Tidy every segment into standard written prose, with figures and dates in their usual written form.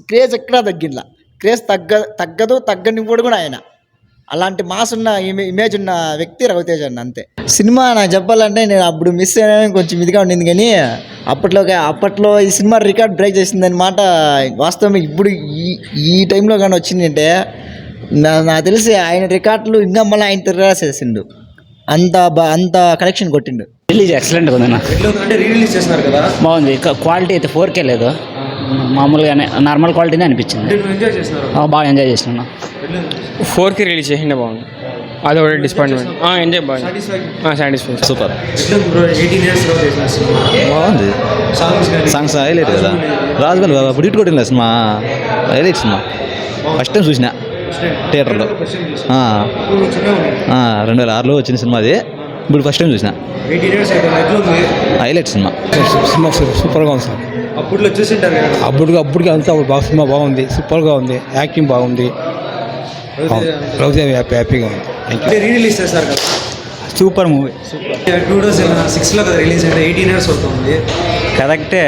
Craze ఎక్కడా తగ్గిట్లా. Craze తగ్గదు, తగ్గనివ్వడు కూడా ఆయన. అలాంటి మాస్ ఉన్న ఇమేజ్ ఉన్న వ్యక్తి రవితేజ అన్న, అంతే. సినిమా నాకు చెప్పాలంటే నేను అప్పుడు మిస్ అయినా కొంచెం ఇదిగా ఉండింది, కానీ అప్పట్లో ఈ సినిమా రికార్డ్ బ్రేక్ చేసిందని మాట వాస్తవం. ఇప్పుడు ఈ టైంలో కానీ వచ్చిందంటే నాకు తెలిసి ఆయన రికార్డులు ఇంకా మళ్ళీ ఆయన తిరగేసేసిండు. అంత కలెక్షన్ కొట్టిండు. రిలీజ్ ఎక్సలెంట్గా ఉంది. అంటే రిలీజ్ చేస్తున్నారు కదా, బాగుంది. క్వాలిటీ అయితే 4K లేదు, మామూలుగానే నార్మల్ క్వాలిటీనే అనిపించింది. బాగా ఎంజాయ్ చేసినా. 4K రిలీజ్ చేసిండే బాగుంది. అది ఒకటి డిసప్పాయింట్మెంట్. ఎంజాయ్ బాగుంది, సాటిస్ఫై. సూపర్ బాగుంది. సాంగ్స్ హైలైట్ కదా. రాజుగారు అప్పుడు ఇటు కొట్టింది cinema, highlight cinema. First time చూసిన థియేటర్లో. 2006లో వచ్చిన సినిమా అది, ఇప్పుడు ఫస్ట్ టైం చూసిన. Highlight cinema. సినిమా సూపర్గా ఉంది సార్. అప్పట్లో చూసింటారు కదా, అప్పటికి అంతా బాగా సినిమా బాగుంది, సూపర్గా ఉంది. యాక్టింగ్ బాగుంది. రవితేజ హ్యాపీగా ఉంది. రిలీజ్ చేస్తారు కదా, సూపర్ మూవీ. 2006లో కదా రిలీజ్ అయితే 18 years అవుతుంది. కరెక్టే,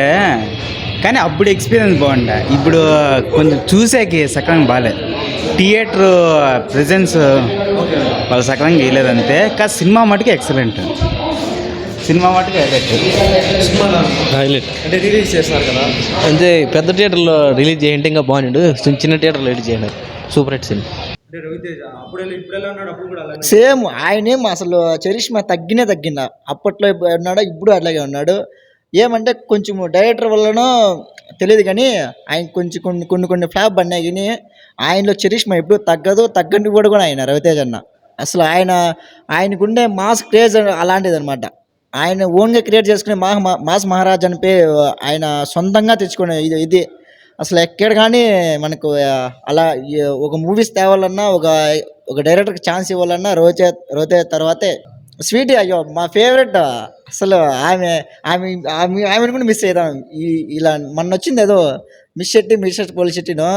కానీ అప్పుడు ఎక్స్పీరియన్స్ బాగుండే. ఇప్పుడు కొంచెం చూసాకి సక్రంగా బాగాలేదు. థియేటర్ ప్రెజెన్స్ వాళ్ళు సక్రంగా వేయలేదంతే. కానీ సినిమా మటుకు ఎక్సలెంట్. సినిమా మటుకు హైలైట్. అంటే రిలీజ్ చేస్తారు కదా, అంటే పెద్ద థియేటర్లో రిలీజ్ చేయంటే ఇంకా బాగుండు, చిన్న థియేటర్లో రిలీజ్ చేయండి. Super hit cinema. అంటే రవితేజ ఇప్పుడు ఎలా ఉన్నాడు, అప్పుడు కూడా అలాగే సేమ్ ఆయనేం అసలు చరిష్మా తగ్గిందా. అప్పట్లో ఉన్నాడో ఇప్పుడు అట్లాగే ఉన్నాడు. ఏమంటే కొంచెం డైరెక్టర్ వల్లనో తెలియదు, కానీ ఆయన కొంచెం కొన్ని ఫ్లాప్ పడినాయి, కానీ ఆయనలో చరిష్మా ఎప్పుడు తగ్గని కూడా ఆయన రవితేజ అన్న. అసలు ఆయనకుండే మాస్ క్రేజ్ అలాంటిది అనమాట. ఆయన ఓన్గా క్రియేట్ చేసుకునే మాస్ మహారాజ్ అని ఆయన సొంతంగా తెచ్చుకునే ఇది అసలు ఎక్కడ కానీ మనకు అలా ఒక మూవీస్ తేవాలన్నా, ఒక డైరెక్టర్కి ఛాన్స్ ఇవ్వాలన్నా రవితేజ తర్వాతే. స్వీటీ అయ్యో మా ఫేవరెట్. అసలు ఆమెను కూడా మిస్ అవుతాం. ఇలా మొన్న వచ్చింది ఏదో మిస్ పోలిశెట్టిను,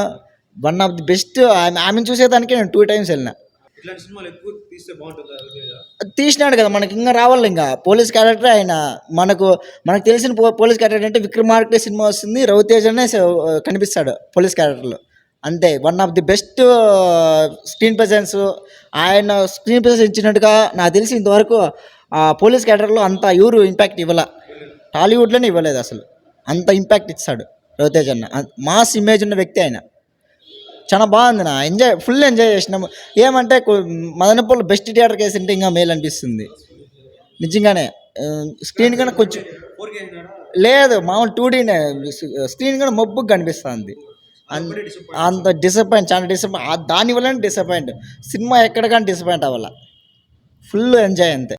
వన్ ఆఫ్ ది బెస్ట్. ఆమెను చూసేదానికి నేను 2 times వెళ్ళిన. ఇట్లాంటి సినిమాలు ఎక్కువ తీస్తే బాగుంటుంది రవితేజ. తీసినాడు కదా, మనకి ఇంకా రావాలి. ఇంకా పోలీస్ క్యారెక్టర్ ఆయన మనకు తెలిసిన పోలీస్ క్యారెక్టర్ అంటే విక్రమార్కుడే సినిమా వస్తుంది, రవితేజనే కనిపిస్తాడు పోలీస్ క్యారెక్టర్లో, అంతే. One of the best screen presence. ఆయన స్క్రీన్ ప్రెజెన్స్ ఇచ్చినట్టుగా నాకు తెలిసి ఇంతవరకు పోలీస్ క్యారెక్టర్లో అంత ఎవరు ఇంపాక్ట్ ఇవ్వాల, టాలీవుడ్లోనే ఇవ్వలేదు అసలు. అంత ఇంపాక్ట్ ఇస్తాడు రవితేజ అన్న. మాస్ ఇమేజ్ ఉన్న వ్యక్తి ఆయన. చాలా బాగుంది. ఫుల్ ఎంజాయ్ చేసినాము. ఏమంటే మదనపల్లి బెస్ట్ థియేటర్కి వేసింటే ఇంకా మేలు అనిపిస్తుంది నిజంగానే. స్క్రీన్ కన్నా కొంచెం లేదు, మామూలు 2Dనే స్క్రీన్ కన్నా మబ్బుగా కనిపిస్తుంది. అంత డిసప్పాయింట్, చాలా డిసప్పాయింట్. దానివల్లనే డిసప్పాయింట్. సినిమా ఎక్కడ కానీ డిసప్పాయింట్ అవ్వాల. ఫుల్ ఎంజాయ్ అంతే.